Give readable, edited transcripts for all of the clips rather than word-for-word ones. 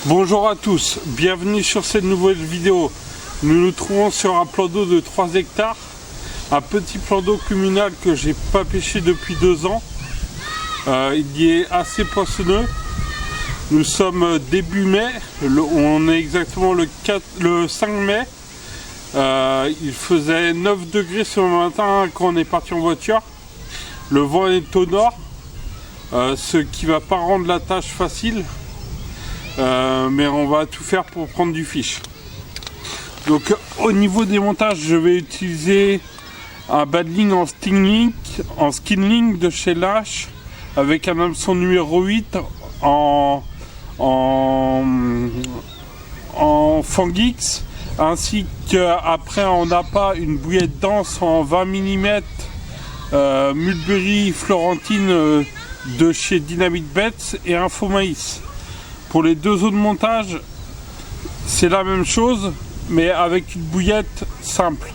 Bonjour à tous, bienvenue sur cette nouvelle vidéo. Nous nous trouvons sur un plan d'eau de 3 hectares, un petit plan d'eau communal que j'ai pas pêché depuis 2 ans. Il y est assez poissonneux. Nous sommes début mai, on est exactement le 5 mai. Il faisait 9 degrés ce matin quand on est parti en voiture. Le vent est au nord, ce qui va pas rendre la tâche facile. Mais on va tout faire pour prendre du fish. Donc au niveau des montages, je vais utiliser un badling en skinling de chez Lash avec un hameçon numéro 8 en Fangix, ainsi qu'après en appât une bouillette dense en 20 mm Mulberry Florentine de chez Dynamite Bets et un faux maïs. Pour les deux eaux de montage, c'est la même chose, mais avec une bouillette simple.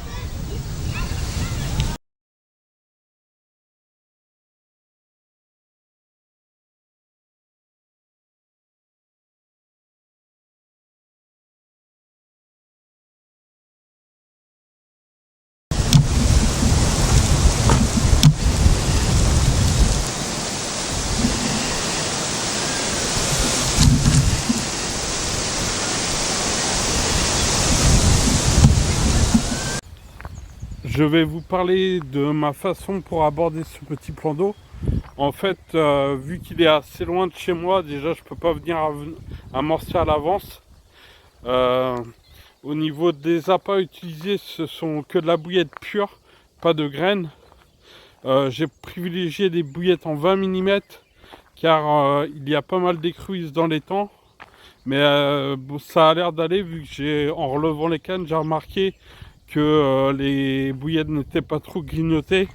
Je vais vous parler de ma façon pour aborder ce petit plan d'eau. En fait, vu qu'il est assez loin de chez moi, déjà je peux pas venir amorcer à l'avance. Au niveau des appâts utilisés, ce sont que de la bouillette pure, pas de graines. J'ai privilégié des bouillettes en 20 mm car il y a pas mal d'écruses dans les temps. Mais bon, ça a l'air d'aller, vu que en relevant les cannes, j'ai remarqué que les bouillettes n'étaient pas trop grignotées.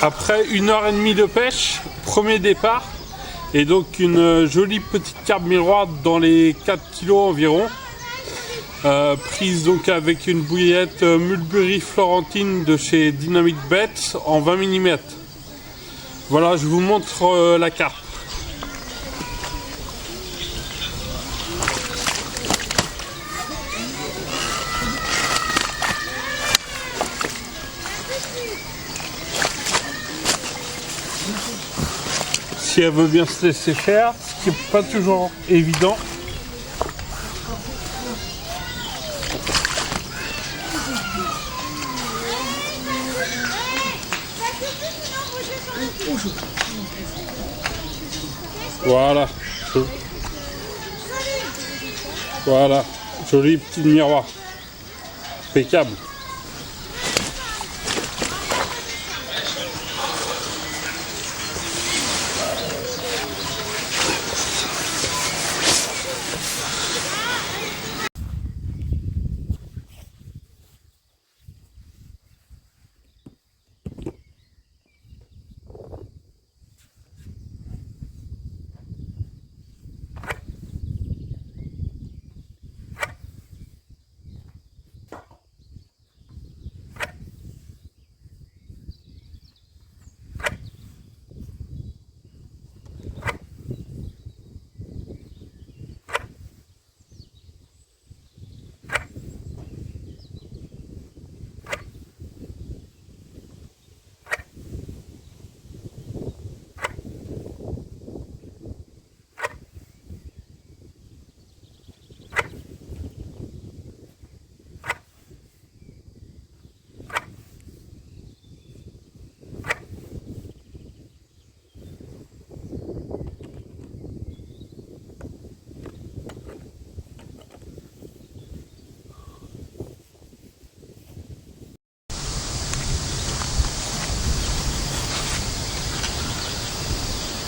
Après 1h30 de pêche, premier départ, et donc une jolie petite carpe miroir dans les 4 kg environ, prise donc avec une bouillette Mulberry Florentine de chez Dynamic Bets en 20 mm. Voilà, je vous montre la carpe. Si elle veut bien se laisser faire, ce qui n'est pas toujours évident. Voilà. Voilà. Joli petit miroir. Impeccable.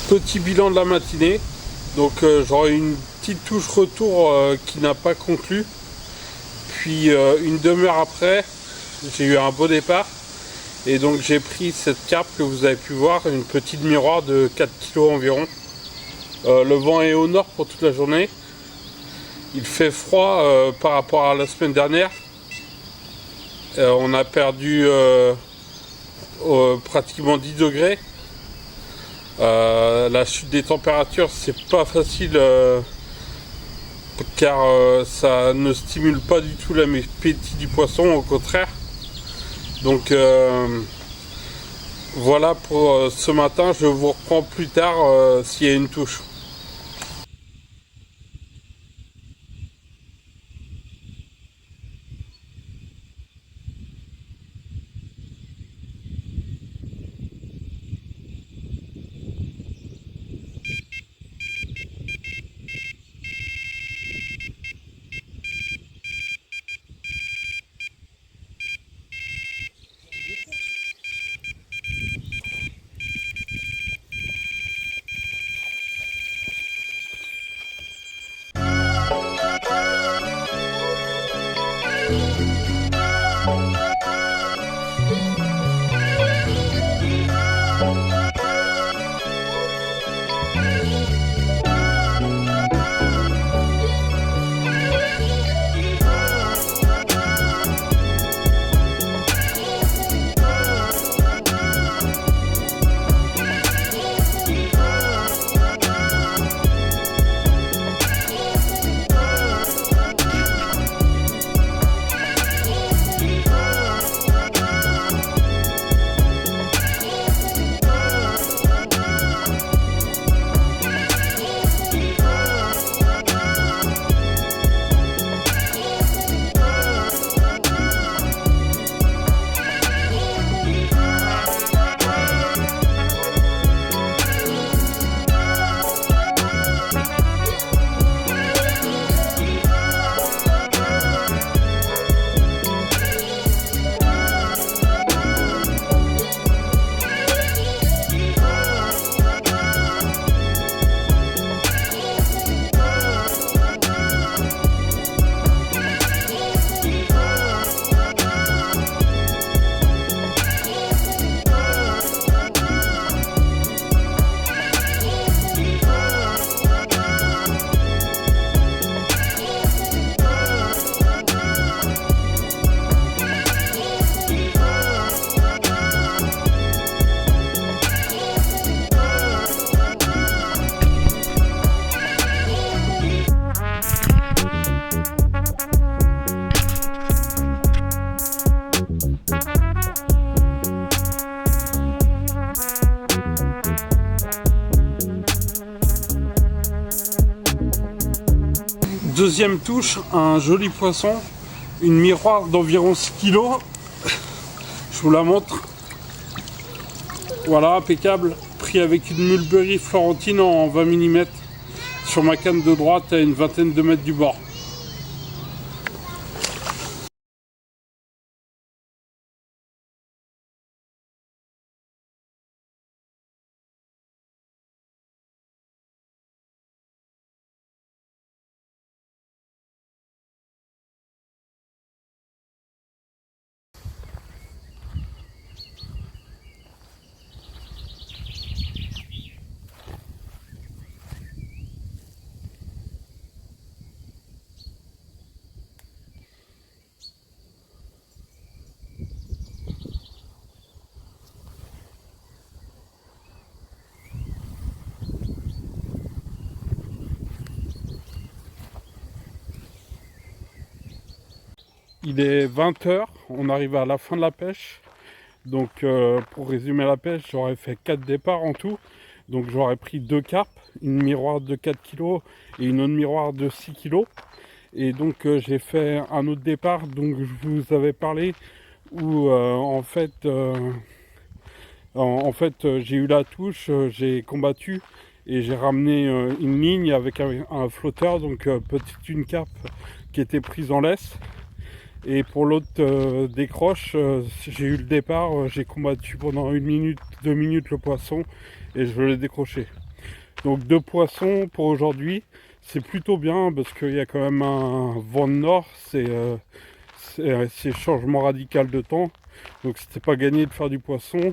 Petit bilan de la matinée, donc j'aurai une petite touche retour qui n'a pas conclu, puis une demi-heure après j'ai eu un beau départ et donc j'ai pris cette carpe que vous avez pu voir, une petite miroir de 4 kg environ. Le vent est au nord pour toute la journée, il fait froid par rapport à la semaine dernière, on a perdu pratiquement 10 degrés. La chute des températures, c'est pas facile car ça ne stimule pas du tout l'appétit du poisson, au contraire. Donc voilà pour ce matin, je vous reprends plus tard s'il y a une touche. Deuxième touche, un joli poisson, une miroir d'environ 6 kg. Je vous la montre. Voilà, impeccable. Pris avec une mulberry florentine en 20 mm sur ma canne de droite à une vingtaine de mètres du bord. Il est 20 h, on arrive à la fin de la pêche. Donc pour résumer la pêche, j'aurais fait 4 départs en tout. Donc j'aurais pris 2 carpes, une miroir de 4 kg et une autre miroir de 6 kg. Et donc j'ai fait un autre départ, donc je vous avais parlé, où en fait j'ai eu la touche, j'ai combattu et j'ai ramené une ligne avec un flotteur, donc petite une carpe qui était prise en laisse. Et pour l'autre décroche, j'ai eu le départ, j'ai combattu pendant 1 minute, 2 minutes le poisson et je l'ai décroché. Donc 2 poissons pour aujourd'hui, c'est plutôt bien parce qu'il y a quand même un vent de nord, c'est changement radical de temps. Donc c'était pas gagné de faire du poisson.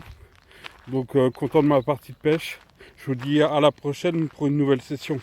Donc content de ma partie de pêche. Je vous dis à la prochaine pour une nouvelle session.